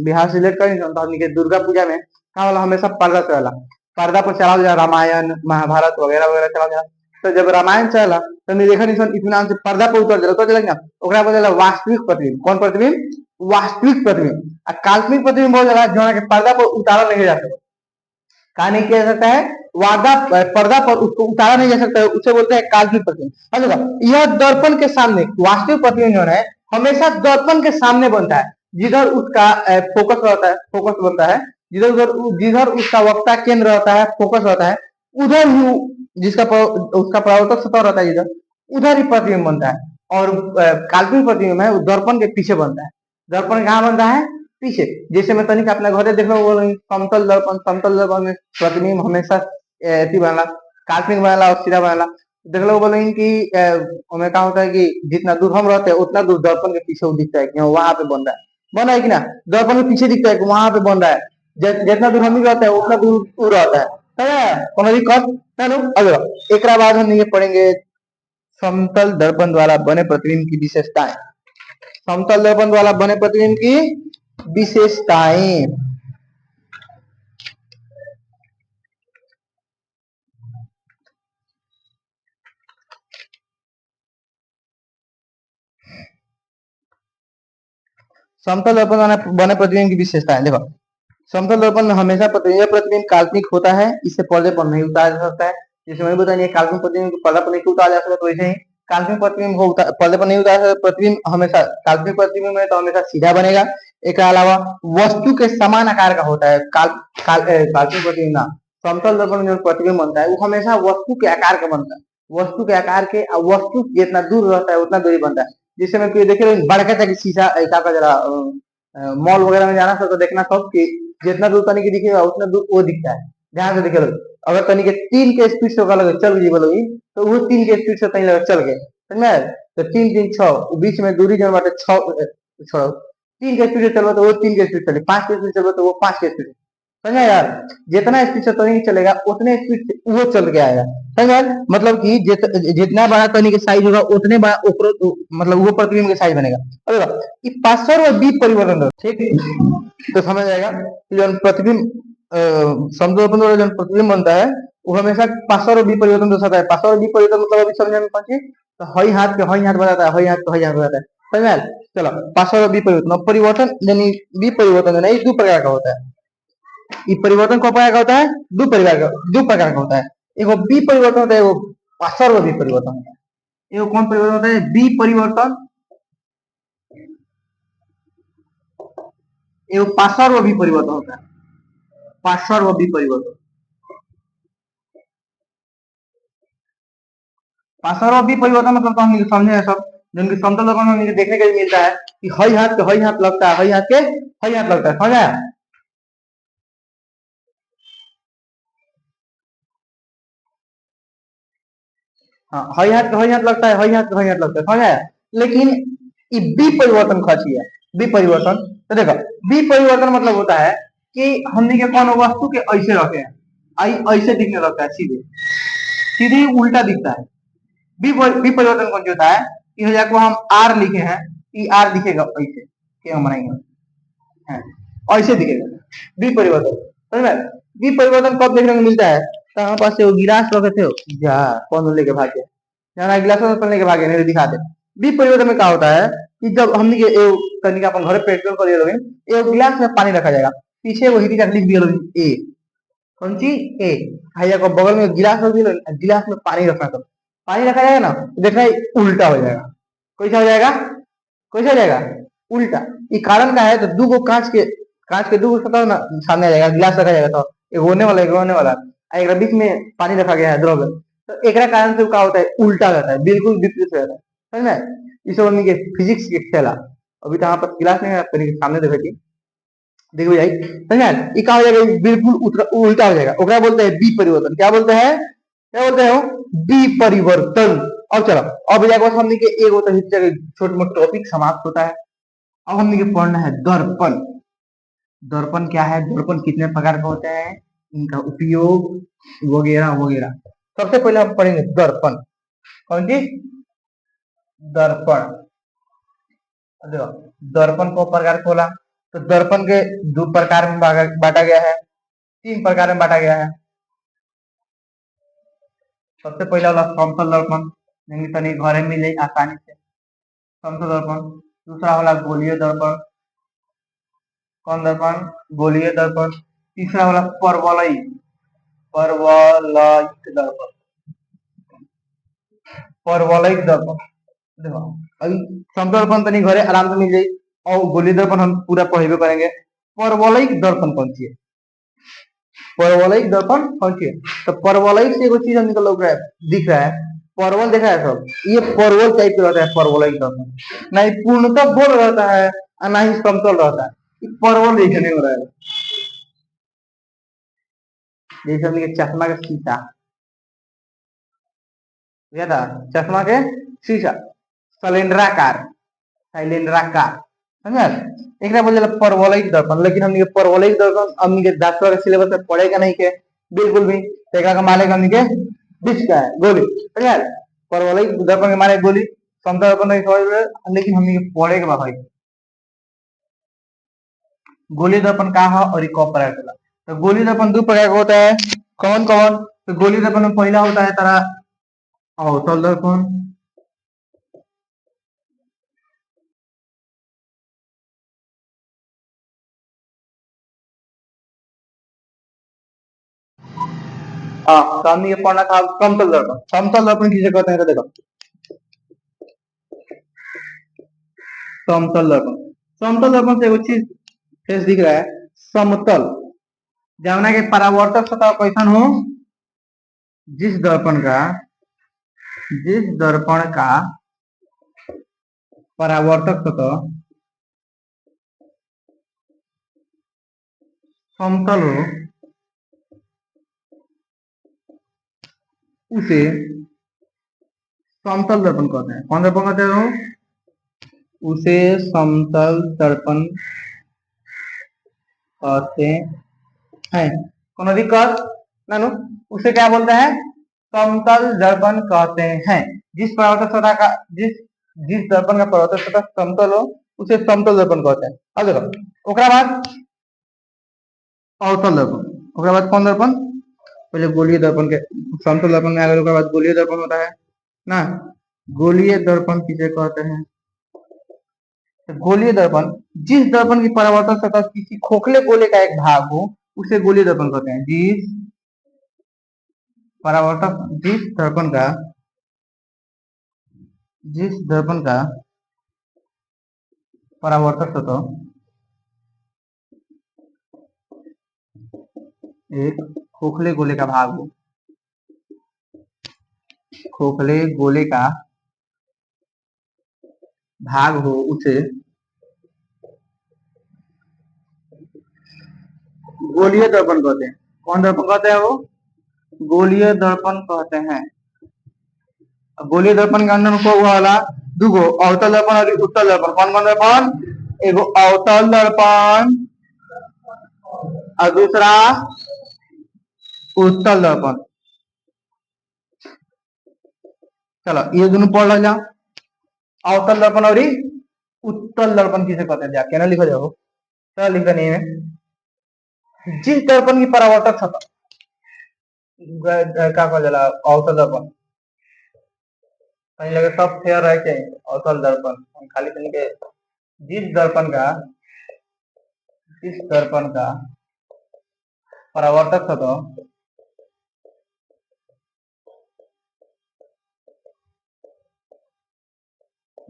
बिहार से रिलेट करें तो दुर्गा पूजा में क्या वाला हमेशा पर्दा चला, पर्दा पर चला जाए रामायण महाभारत वगैरह वगैरह चला जाए। तो जब रामायण चला तो देखा नहीं इतना से पर्दा पर उतर चला ना, वास्तविक प्रतिबिंब। कौन प्रतिबिंब? वास्तविक प्रतिबिंब। और काल्पनिक प्रतिबिंब बहुत ज्यादा जो है कि पर्दा पर उतारा नहीं जा सकता, कहा नहीं किया जा सकता है, वादा पर्दा पर उसको उतारा नहीं जा सकता है, उसे बोलते हैं काल्पनिक प्रतिबिंब। मतलब यह दर्पण के सामने, वास्तविक प्रतिबिंब जो है हमेशा दर्पण के सामने बनता है, जिधर उसका फोकस रहता है, फोकस बनता है, जिधर उधर जिधर उसका वक्ता केंद्र रहता है, फोकस रहता है, उधर ही जिसका उसका परावर्तक सतह रहता है जिधर, उधर ही प्रतिबिंब बनता है। और काल्पनिक प्रतिबिंब है वो दर्पण के पीछे बनता है। दर्पण कहाँ बनता है? पीछे। जैसे मैं तनिक अपने घरे देख लो, समतल दर्पण, समतल दर्पण में प्रतिबिंब हमेशा ऐसी बनला, काल्पनिक बनला और सीधा बनला। देख लो बोलेंगे कि हमें क्या होता है कि जितना दूर हम रहते हैं उतना दूर दर्पण के पीछे वो दिखता है कि वहां पे बन रहा है, बन रहा है कि ना, दर्पण के पीछे दिखता है कि वहां पे बन रहा है। जितना दूर हम ही रहते हैं उतना दूर वो रहता है कोनो दिक्कत ना लो। अगर एक बाद हम ये पढ़ेंगे समतल दर्पण द्वारा बने प्रतिबिंब की विशेषताएं। समतल दर्पण द्वारा बने प्रतिबिंब की विशेषताएं। समतल दर्पण द्वारा बने प्रतिबिंब की विशेषताएं देखो, समतल दर्पण में हमेशा प्रतिबिंब काल्पनिक होता है, इसे पर्दे पर नहीं उतारा जा सकता है। जैसे मैंने बताया काल्पनिक प्रतिबिंब को पर्दे पर नहीं उतारा जा सकता, तो वैसे ही काल्पनिक प्रतिबिंब को पर्दे पर नहीं उतारा जा सकता। प्रतिबिंब हमेशा काल्पनिक प्रतिबिंब में तो हमेशा सीधा बनेगा। एक अलावा वस्तु के समान आकार का होता है। काल्पनिक प्रतिबिंब ना, समतल दर्पण में जो प्रतिबिंब बनता है वो हमेशा वस्तु के आकार का बनता है, वस्तु के आकार के, वस्तु जितना दूर रहता है उतना दूरी बनता है। जिससे मैं देखिए बड़का था कि शीशा ऐसा का जरा मॉल वगैरह में जाना सब तो देखना सब कि जितना दूर तनिक दिखेगा उतना दूर वो दिखता है। ध्यान से देखे लोग, अगर तनिक 3 के स्पीड से लगे चल जी बोलोगी तो वो 3 के स्पीड से तनी लगे चल गए, समझ में? तो 3 3 6 बीच में दूरी जन बाटे 6 छोड़ो, 3 के स्पीड से चलो तो वो 3 के स्पीड चले, 5 के स्पीड चलो तो वो 5 के स्पीड, समझा यार? जितना स्पीड से तनिक चलेगा उतने स्पीड से वो चल के आएगा, समझा? मतलब कि जितना बड़ा तनिक के साइज होगा उतने बड़ा मतलब वो प्रतिबिंब के साइज बनेगा। अरे ये पार्श्व और बीप परिवर्तन, ठीक है? तो समझ आएगा कि जो प्रतिबिंब समतल द्वारा जो प्रतिबिंब बनता है वो हमेशा पार्श्व और बीप परिवर्तन दर्शाता है। पार्श्व और बीप परिवर्तन मतलब अभी समझने में पहुंचे तो हई हाथ के हई हाथ बताता है, हई हाथ को हई हाथ बताता है, समझ में आया? चलो पार्श्व और बीप परिवर्तन, परिवर्तन यानी बीप परिवर्तन है दो प्रकार का होता है। ये परिवर्तन को प्रकार का होता है, दो प्रकार का होता है। एगो बी परिवर्तन होता है, एगो पार्श्व बी परिवर्तन होता है। एगो कौन परिवर्तन होता है? बी परिवर्तन, एगो पार्श्व बी परिवर्तन होता है। पार्श्व बी परिवर्तन, पार्श्व बी परिवर्तन मतलब तो हम समझे हैं सब, जिनकी समतल दर्पण में देखने के लिए मिलता है कि हई हाथ के हई हाथ लगता है, हई हाथ के हई हाथ लगता है, समझा? हाँ, हई हाथ के हई हाथ लगता है, हई हाथ के हई हाथ लगता है, समझा? लेकिन ये बी परिवर्तन खची है। बी परिवर्तन तो देखो, बी परिवर्तन मतलब होता है कि हमने के कौन वस्तु के ऐसे रखे हैं, ऐसे दिखने लगता है, सीधे सीधे उल्टा दिखता है। बी परिवर्तन कौन होता है कि को हम आर लिखे हैं, ई आर दिखेगा ऐसे कि हम बनाएंगे, हाँ, ऐसे दिखेगा बी परिवर्तन, समझ में? बी परिवर्तन कब देखने को मिलता है? तो हमारे पास से वो गिलास रखे थे जा कौन लेके भागे, जाना गिलास लेके भागे नहीं तो दिखा दे। बी परिवर्तन में क्या होता है कि जब हमने के कनिका अपन घर पेट्रोल कर दिया लोगे, एक गिलास में पानी रखा जाएगा, पीछे वो हिटी लिख दिया लोगे ए, कौन सी? ए। भैया को बगल में गिलास रख दिया, गिलास में पानी रखना, तो पानी रखा जाएगा ना, देखना उल्टा हो जाएगा। कैसा हो जाएगा? कैसे हो जाएगा? उल्टा। ये कारण का है तो दो गो कांच के दो गो सतह ना सामने आ जाएगा, गिलास रखा जाएगा तो एक होने वाला एक होने वाला, एक बीच में पानी रखा गया है द्रव्य, तो एक कारण से क्या होता है? उल्टा रहता है, बिल्कुल विपरीत रहता है, समझ में? इस के फिजिक्स के खेला। अभी तो यहाँ पर गिलास नहीं है, सामने देखो जी, देखो भाई, समझ में? ये क्या हो जाएगा? बिल्कुल उल्टा हो जाएगा, ओकरा बोलते हैं बी परिवर्तन। क्या बोलते हैं? क्या बोलते हो? बी परिवर्तन। अब चलो, अब जाकर हमने के एक होता है छोटे मोटे टॉपिक समाप्त होता है। अब हमने के पढ़ना है दर्पण। दर्पण क्या है, दर्पण कितने प्रकार का होता है, इनका उपयोग वगैरह वगैरह। सबसे पहले हम पढ़ेंगे दर्पण। कौन जी? दर्पण। देखो, दर्पण को प्रकार खोला तो दर्पण के दो प्रकार में बांटा गया है, तीन प्रकार में बांटा गया है। सबसे पहला वाला समतल दर्पण, तनी घरे मिले आसानी से, समतल दर्पण। दूसरा वाला गोलीय दर्पण, कौन दर्पण? गोलीय दर्पण। तीसरा वाला परवलयिक, परवलयिक दर्पण, परवलयिक दर्पण। देखो अभी समतल दर्पण तनी घरे आराम से मिल जाई और गोलीय दर्पण हम पूरा पढ़ेबे करेंगे। परवलयिक दर्पण कौन सी है? परवलयिक दर्पण कौन सी है? तो परवलयिक से एगो चीज हमको लग रहा है, दिख रहा है, परवल देखा है सब, ये परवल टाइप का रहता है परवलयिक दर्पण। ना ही पूर्णतः गोल रहता है और ना ही समतल रहता है, ये परवल देखने हो रहा है, जैसे हमने चश्मा का शीशा था, चश्मा के शीशा सिलेंडराकार, सिलेंडराकार, समझा? एक बोल परवलयिक दर्पण, लेकिन हमने परवलयिक दर्पण हमने के 10वां के सिलेबस में पढ़ेगा नहीं के बिल्कुल भी। तेका का माने हमने के बीच का है गोली, समझा? परवलयिक दर्पण के माने गोली, समतल दर्पण नहीं समझ, लेकिन हमने पढ़ेगा भाई गोली दर्पण का है और एक प्रकार का। तो गोली दर्पण दो प्रकार का होता है, कौन कौन? तो गोली दर्पण में पहला होता है तारा अवतल दर्पण, हाँ सामने ये पढ़ना था समतल दर्पण। समतल दर्पण किसे कहते हैं? तो देखो समतल दर्पण, समतल दर्पण से वो चीज फेस दिख रहा है समतल, जमुना के परावर्तक सतह कैसन हो, जिस दर्पण का, जिस दर्पण का परावर्तक सतह समतल हो उसे समतल दर्पण कहते हैं। कौन दर्पण कहते हो? उसे समतल दर्पण कहते हैं। कोनो दिक्कत नानू? उसे क्या बोलते हैं? समतल दर्पण कहते हैं। जिस परावर्तक सतह का, जिस जिस दर्पण का परावर्तक सतह समतल हो उसे समतल दर्पण कहते हैं। अब देखो ओकरा बाद अवतल दर्पण, ओकरा बाद कौन दर्पण? पहले गोलीय दर्पण के, समतल दर्पण में आगे ओकरा बाद गोलीय दर्पण होता है ना। गोलीय दर्पण किसे कहते हैं? गोलीय दर्पण जिस दर्पण की परावर्तक सतह किसी खोखले गोले का एक भाग हो उसे गोलीय दर्पण कहते हैं। जिस परावर्तक, जिस दर्पण का, जिस दर्पण का परावर्तक सतह एक खोखले गोले का भाग हो, खोखले गोले का भाग हो उसे गोलीय दर्पण कहते हैं। कौन दर्पण कहते हैं? वो गोलीय दर्पण कहते हैं। गोलीय दर्पण के अंदर को वाला दुगो अवतल दर्पण और उत्तल दर्पण। कौन कौन दर्पण? एगो अवतल दर्पण और दूसरा उत्तल दर्पण। चलो ये दोनों पढ़ लो जाओ, अवतल दर्पण और उत्तल दर्पण किसे कहते हैं? जाके ना लिखो जाओ, क्या लिखा नहीं है? जिस दर्पण की परावर्तक सतह क्या कहा जाला अवतल दर्पण, कहीं लगे सब फेयर है के अवतल दर्पण खाली कहीं के, जिस दर्पण का, जिस दर्पण का परावर्तक सतह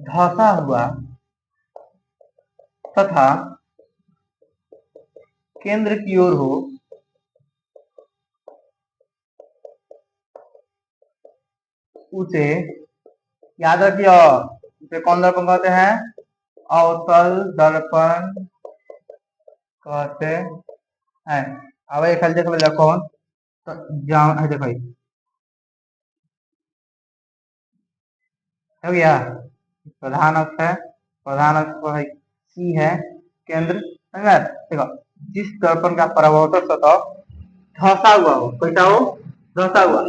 धंसा हुआ तथा केंद्र की ओर हो उसे, याद रखियो, उसे कौन दर्पण कहते हैं? अवतल दर्पण कहते हैं। अब एक खाली देख लो कौन, तो जाओ देखो हो गया, प्रधान अक्ष है, प्रधान अक्ष है सी है, केंद्र, समझा? देखो जिस दर्पण का परावर्तक सतह धंसा हुआ हो, कैसा हो? धंसा हुआ,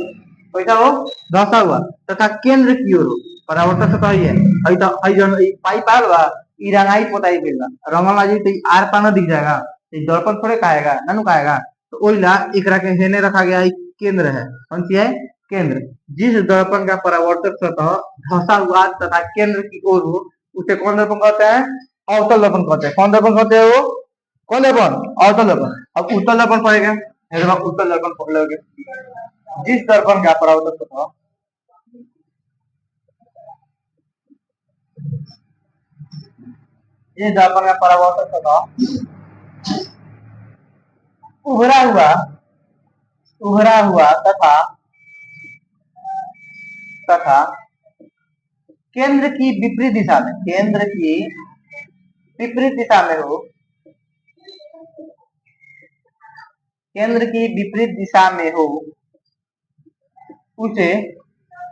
कैसा हो? धंसा हुआ तथा केंद्र की ओर हो, परावर्तक सतह ही है। अई तो अई जन पाई पाल बा ई रंगाई पोताई बिल बा, रंगल जी तो आर पाना दिख जाएगा, ये दर्पण थोड़े खाएगा, ननु खाएगा। तो ओइला एकरा के हेने रखा गया है, केंद्र है। कौन सी है? केंद्र। जिस दर्पण का परावर्तक सतह धंसा हुआ तथा केंद्र की ओर हो उसे कौन दर्पण कहते हैं? अवतल दर्पण कहते हैं। कौन दर्पण कहते हैं? वो कौन दर्पण? अवतल दर्पण। अब उत्तल दर्पण पड़ेगा, उत्तल दर्पण पढ़ लोगे। जिस दर्पण का परावर्तक सतह, जिस दर्पण का परावर्तक सतह उभरा हुआ तथा तथा केंद्र की विपरीत दिशा में, केंद्र की विपरीत दिशा में हो, केंद्र की विपरीत दिशा में हो, उसे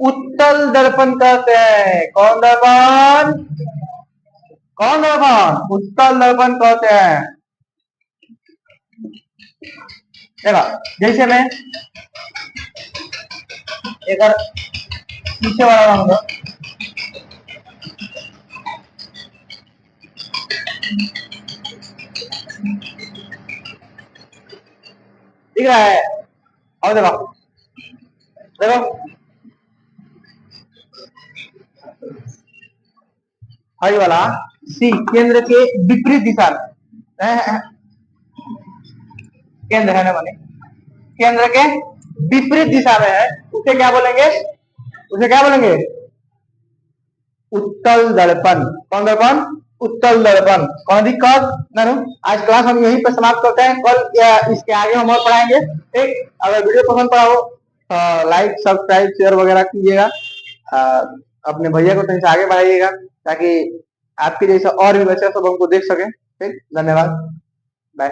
उत्तल दर्पण कहते हैं। कौन दर्पण? कौन दर्पण? उत्तल दर्पण कहते हैं। देखो, जैसे मैं एक पीछे वाला रंग दो, दिख रहा है? और देखो देखो, हरी वाला सी केंद्र के विपरीत दिशा में, केंद्र है ना, माने केंद्र के विपरीत दिशा में है, उसे क्या बोलेंगे? उसे क्या बोलेंगे? उत्तल दर्पण। कौन दर्पण? उत्तल दर्पण। कौन दिक्कत? आज क्लास हम यहीं पर समाप्त करते हैं, कल इसके आगे हम और पढ़ाएंगे। ठीक, अगर वीडियो पसंद पड़ा हो तो लाइक सब्सक्राइब शेयर वगैरह कीजिएगा, अपने भैया को कहीं से आगे बढ़ाइएगा, ताकि आपके जैसा और भी बच्चा सब हमको देख सके। ठीक, धन्यवाद, बाय।